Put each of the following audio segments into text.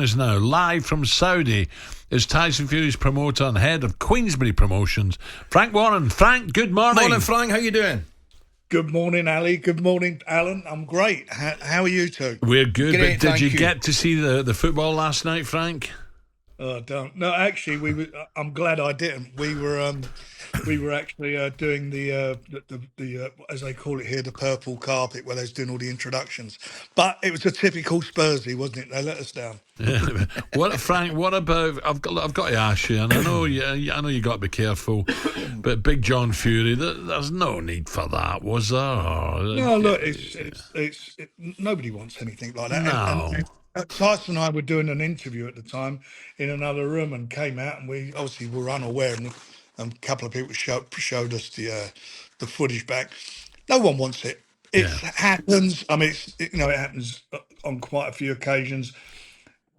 us now, live from Saudi, is Tyson Fury's promoter and head of Queensberry Promotions, Frank Warren. Frank, good morning. Morning, Frank. How you doing? Good morning, Ali. Good morning, Alan. I'm great. How are you two? We're good, Great, but did you thank you. get to see the football last night, Frank? Don't. No, actually, I'm glad I didn't. We were actually doing the as they call it here, the purple carpet, where they was doing all the introductions. But it was a typical Spursy, wasn't it? They let us down. Frank? What about? I've got to ask you, and I know you got to be careful, but Big John Fury, there's no need for that, was there? No, look, it's nobody wants anything like that. No. And Tyson and I were doing an interview at the time in another room, and came out, and we obviously were unaware, and a couple of people showed us the footage back. No one wants it. It happens. I mean, it happens on quite a few occasions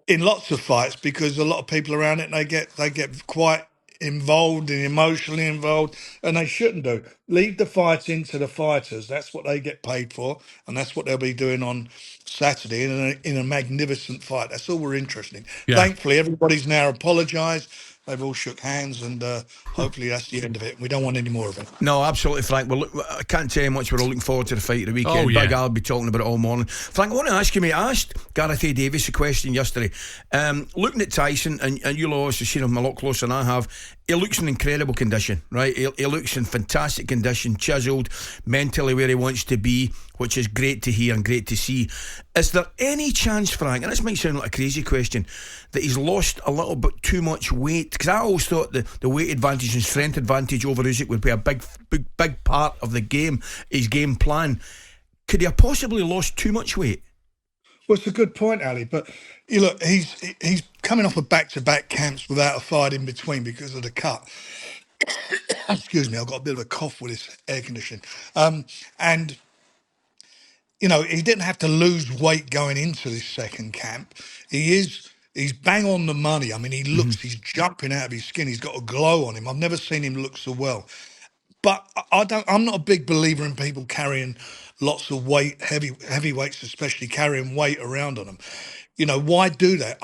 in lots of fights, because a lot of people around it, they get quite involved and emotionally involved, and they shouldn't do. Leave the fighting to the fighters. That's what they get paid for, and that's what they'll be doing on Saturday in a magnificent fight. That's all we're interested in. Yeah. Thankfully, everybody's now apologised. They've all shook hands, and hopefully that's the end of it. We don't want any more of it. No, absolutely, Frank. Well, look, I can't tell you much. We're looking forward to the fight of the weekend. Oh, yeah. Big Al will be talking about it all morning. Frank, I want to ask you, mate. I asked Gareth A. Davis a question yesterday. Looking at Tyson, and you'll obviously seen him a lot closer than I have, he looks in incredible condition, right? He looks in fantastic condition, chiselled, mentally where he wants to be, which is great to hear and great to see. Is there any chance, Frank, and this might sound like a crazy question, that he's lost a little bit too much weight? Because I always thought the weight advantage and strength advantage over Usyk would be a big part of the game, his game plan. Could he have possibly lost too much weight? Well, it's a good point, Ali. But you look, he's coming off of back-to-back camps without a fight in between because of the cut. Excuse me, I've got a bit of a cough with this air conditioning. And he didn't have to lose weight going into this second camp. He's bang on the money. I mean, he's jumping out of his skin. He's got a glow on him. I've never seen him look so well. But I'm not a big believer in people carrying lots of weight, heavyweights especially, carrying weight around on them. Why do that?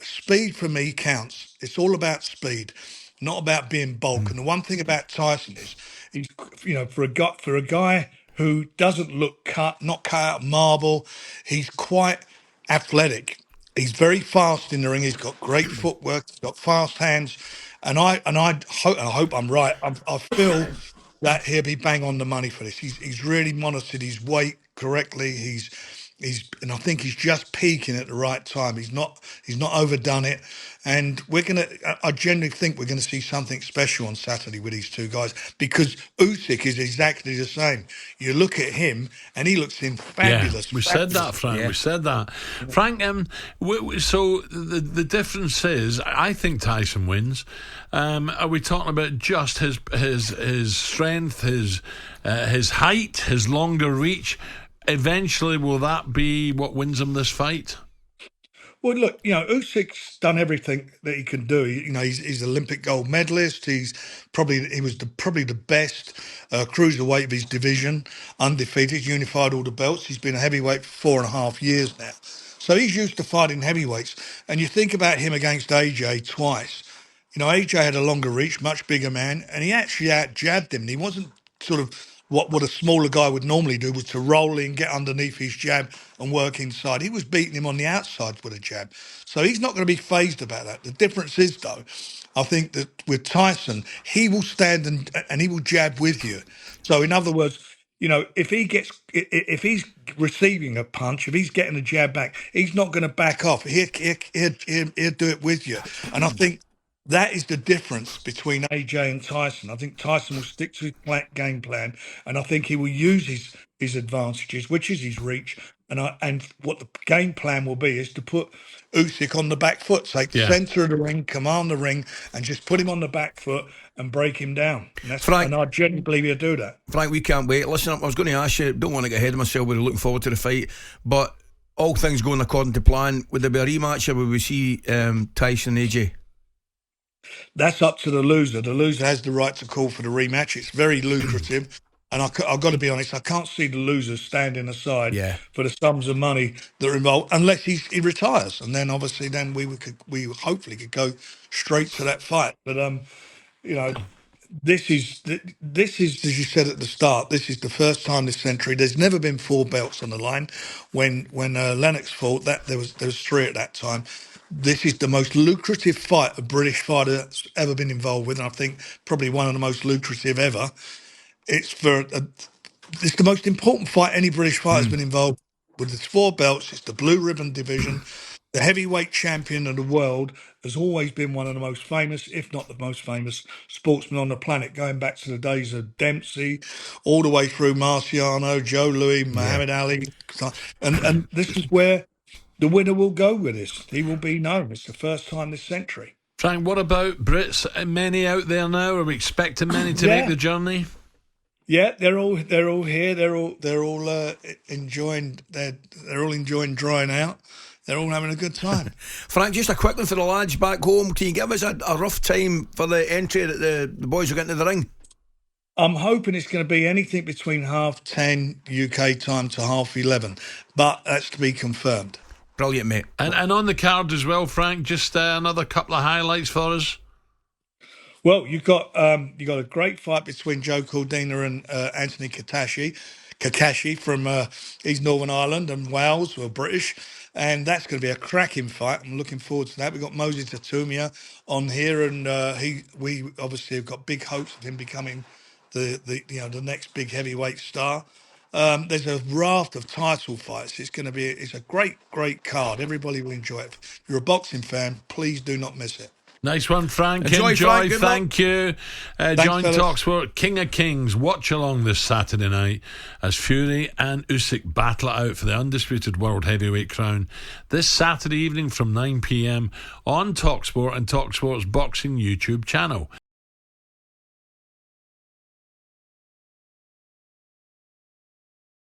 Speed for me counts. It's all about speed, not about being bulk. And the one thing about Tyson is, he's for a guy who doesn't look not cut out of marble, he's quite athletic. He's very fast in the ring. He's got great footwork. He's got fast hands, and I hope I'm right. I feel that he'll be bang on the money for this. He's really monitored his weight correctly. And I think he's just peaking at the right time. He's not overdone it, and I genuinely think we're gonna see something special on Saturday with these two guys, because Usyk is exactly the same. You look at him, and he looks in fabulous. We said that, Frank. Yeah. We said that, Frank. So the difference is, I think Tyson wins. Are we talking about just his strength, his height, his longer reach? Eventually, will that be what wins him this fight? Well, look, Usyk's done everything that he can do. He's Olympic gold medalist. He was probably the best cruiserweight of his division, undefeated, unified all the belts. He's been a heavyweight for 4.5 years now, so he's used to fighting heavyweights. And you think about him against AJ twice. AJ had a longer reach, much bigger man, and he actually out-jabbed him. And he wasn't sort of what a smaller guy would normally do, was to roll in, get underneath his jab and work inside. He was beating him on the outside with a jab. So he's not going to be fazed about that. The difference is, though, I think that with Tyson, he will stand and he will jab with you. So in other words, if he's receiving a punch, if he's getting a jab back, he's not going to back off. He'll do it with you. And I think that is the difference between AJ and Tyson. I think Tyson will stick to his game plan, and I think he will use his advantages, which is his reach. And what the game plan will be is to put Usyk on the back foot, take the centre of the ring, command the ring, and just put him on the back foot and break him down. And I genuinely believe he'll do that. Frank, we can't wait. Listen, I was going to ask you, don't want to get ahead of myself, we're looking forward to the fight, but all things going according to plan, would there be a rematch, or will we see Tyson and AJ? That's up to the loser. The loser has the right to call for the rematch. It's very lucrative. And I've got to be honest, I can't see the losers standing aside Yeah. for the sums of money that are involved, unless he retires, and then obviously then we hopefully could go straight to that fight. But you know, this is as you said at the start. This is the first time this century. There's never been four belts on the line. When Lennox fought, that there was three at that time. This is the most lucrative fight a British fighter that's ever been involved with, and I think probably one of the most lucrative ever. It's the most important fight any British fighter's been involved with. Its four belts. It's the blue ribbon division. The heavyweight champion of the world has always been one of the most famous, if not the most famous, sportsmen on the planet, going back to the days of Dempsey, all the way through Marciano, Joe Louis, Yeah. Muhammad Ali, and this is where the winner will go with this. He will be known. It's the first time this century. Frank, what about Brits? Many out there now? Are we expecting many to make Yeah. the journey? Yeah, they're all here. They're all enjoying. They're all enjoying drying out. They're all having a good time. Frank, just a quick one for the lads back home. Can you give us a rough time for the entry that the boys will get into the ring? I'm hoping it's going to be anything between 10:30 UK time to 11:30, but that's to be confirmed. Brilliant, mate. And on the card as well, Frank, just another couple of highlights for us. Well, you've got a great fight between Joe Cordina and Anthony Kakashi from he's Northern Ireland and Wales, well British, and that's going to be a cracking fight. I'm looking forward to that. We've got Moses Atumia on here, and we obviously have got big hopes of him becoming the next big heavyweight star. There's a raft of title fights. It's a great card. Everybody will enjoy it. If you're a boxing fan, please do not miss it. Nice one, Frank. Enjoy, Frank. Good Thank you. Join fellas. talkSPORT King of Kings. Watch along this Saturday night as Fury and Usyk battle it out for the undisputed world heavyweight crown this Saturday evening from 9 p.m. on talkSPORT and talkSPORT's boxing YouTube channel.